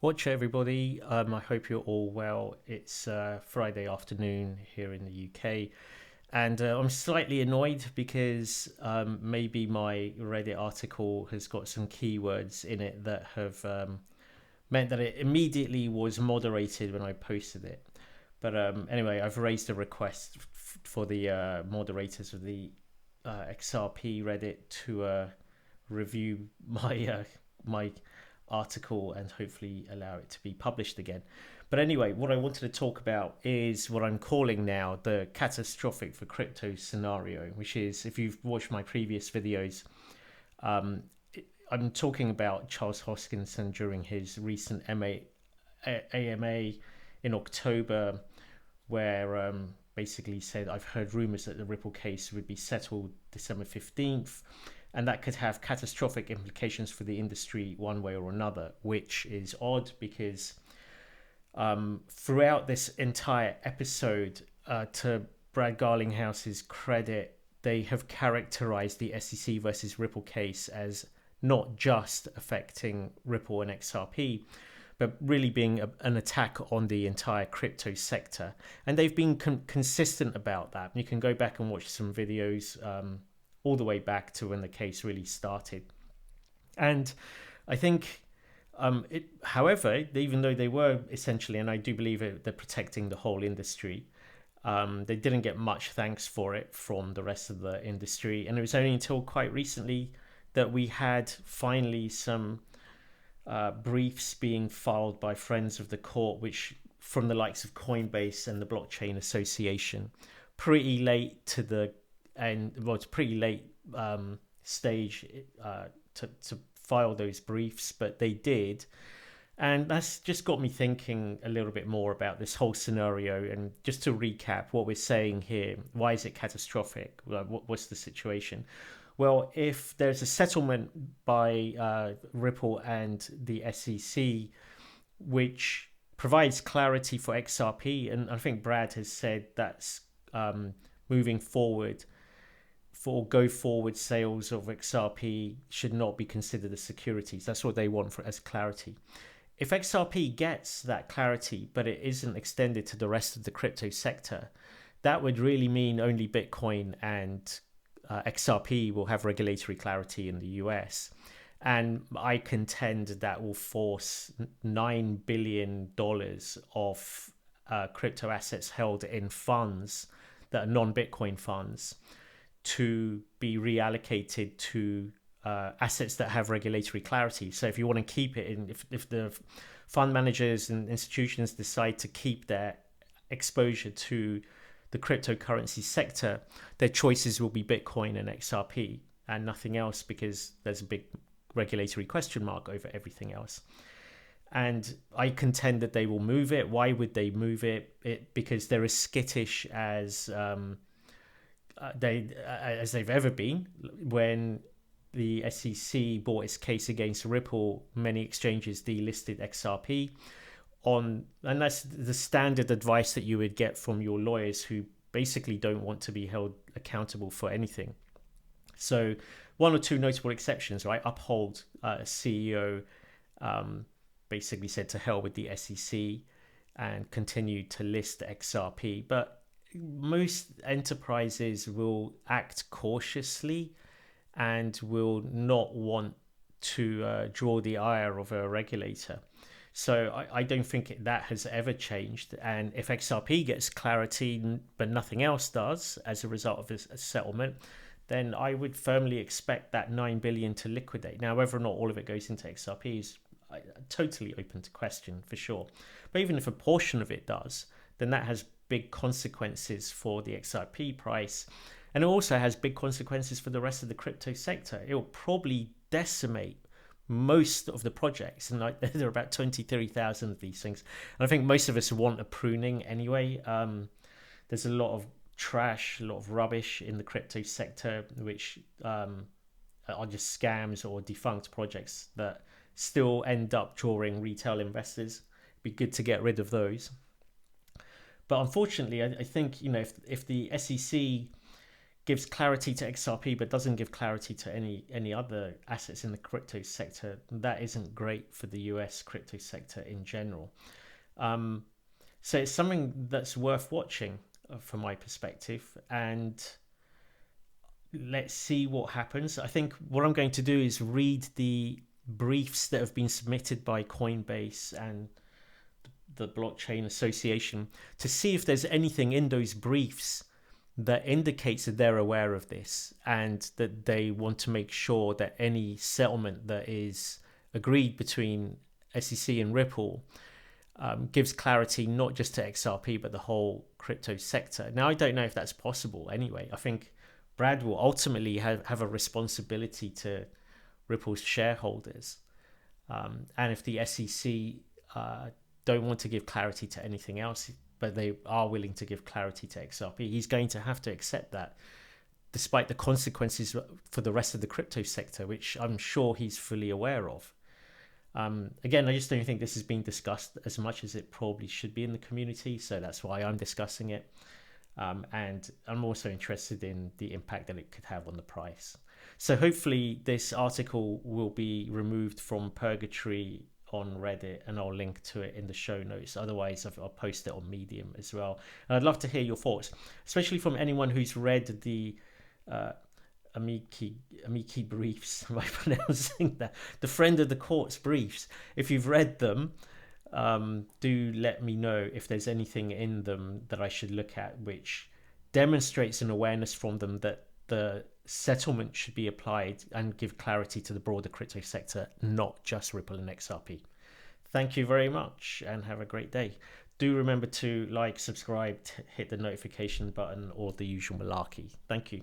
Watch everybody. I hope you're all well. It's Friday afternoon here in the UK, and I'm slightly annoyed because maybe my Reddit article has got some keywords in it that have meant that it immediately was moderated when I posted it. But anyway, I've raised a request for the moderators of the XRP Reddit to review my article and hopefully allow it to be published again. But anyway, what I wanted to talk about is what I'm calling now the catastrophic for crypto scenario, which is, if you've watched my previous videos, um, I'm talking about Charles Hoskinson during his recent AMA in October, where basically said, I've heard rumors that the Ripple case would be settled December 15th, and that could have catastrophic implications for the industry one way or another, which is odd because throughout this entire episode, to Brad Garlinghouse's credit, they have characterized the SEC versus Ripple case as not just affecting Ripple and XRP, but really being an attack on the entire crypto sector. And they've been consistent about that. You can go back and watch some videos all the way back to when the case really started. And I think, however, even though they were essentially, and I do believe they're protecting the whole industry, they didn't get much thanks for it from the rest of the industry. And it was only until quite recently that we had finally some briefs being filed by friends of the court, which from the likes of Coinbase and the Blockchain Association, pretty late to the end. Well, it's pretty late stage to file those briefs, but they did. And that's just got me thinking a little bit more about this whole scenario. And just to recap what we're saying here, why is it catastrophic? What's the situation? Well, if there's a settlement by Ripple and the SEC, which provides clarity for XRP, and I think Brad has said that's moving forward, for go forward sales of XRP should not be considered as securities. That's what they want as clarity. If XRP gets that clarity, but it isn't extended to the rest of the crypto sector, that would really mean only Bitcoin and XRP will have regulatory clarity in the US. And I contend that will force $9 billion of crypto assets held in funds that are non-Bitcoin funds to be reallocated to assets that have regulatory clarity. So if you want to keep it in, if the fund managers and institutions decide to keep their exposure to the cryptocurrency sector, their choices will be Bitcoin and XRP and nothing else, because there's a big regulatory question mark over everything else. And I contend that they will move it. Why would they move it? Because they're as skittish as they've ever been. When the SEC brought its case against Ripple, many exchanges delisted XRP and that's the standard advice that you would get from your lawyers, who basically don't want to be held accountable for anything. So one or two notable exceptions, right? Uphold CEO basically said to hell with the SEC and continued to list XRP. But most enterprises will act cautiously and will not want to draw the ire of a regulator. So I don't think that has ever changed. And if XRP gets clarity, but nothing else does as a result of this settlement, then I would firmly expect that $9 billion to liquidate. Now, whether or not all of it goes into XRP is totally open to question, for sure. But even if a portion of it does, then that has big consequences for the XRP price. And it also has big consequences for the rest of the crypto sector. It will probably decimate most of the projects, and there are about 23,000 of these things. And I think most of us want a pruning anyway. There's a lot of trash, a lot of rubbish in the crypto sector, which are just scams or defunct projects that still end up drawing retail investors. It'd be good to get rid of those. But unfortunately, I think, if the SEC gives clarity to XRP but doesn't give clarity to any other assets in the crypto sector, that isn't great for the US crypto sector in general. So it's something that's worth watching from my perspective, and let's see what happens. I think what I'm going to do is read the briefs that have been submitted by Coinbase and the Blockchain Association to see if there's anything in those briefs that indicates that they're aware of this and that they want to make sure that any settlement that is agreed between SEC and Ripple gives clarity not just to XRP but the whole crypto sector. Now, I don't know if that's possible anyway. I think Brad will ultimately have a responsibility to Ripple's shareholders. And if the SEC don't want to give clarity to anything else, but they are willing to give clarity to XRP, he's going to have to accept that, despite the consequences for the rest of the crypto sector, which I'm sure he's fully aware of. Again, I just don't think this is being discussed as much as it probably should be in the community, so that's why I'm discussing it. And I'm also interested in the impact that it could have on the price. So hopefully this article will be removed from Purgatory on Reddit, and I'll link to it in the show notes. Otherwise, I'll post it on Medium as well. And I'd love to hear your thoughts, especially from anyone who's read the amici briefs. Am I pronouncing that? The friend of the court's briefs. If you've read them, do let me know if there's anything in them that I should look at which demonstrates an awareness from them that the settlement should be applied and give clarity to the broader crypto sector, not just Ripple and XRP. Thank you very much and have a great day. Do remember to like, subscribe, hit the notification button, or the usual malarkey. Thank you.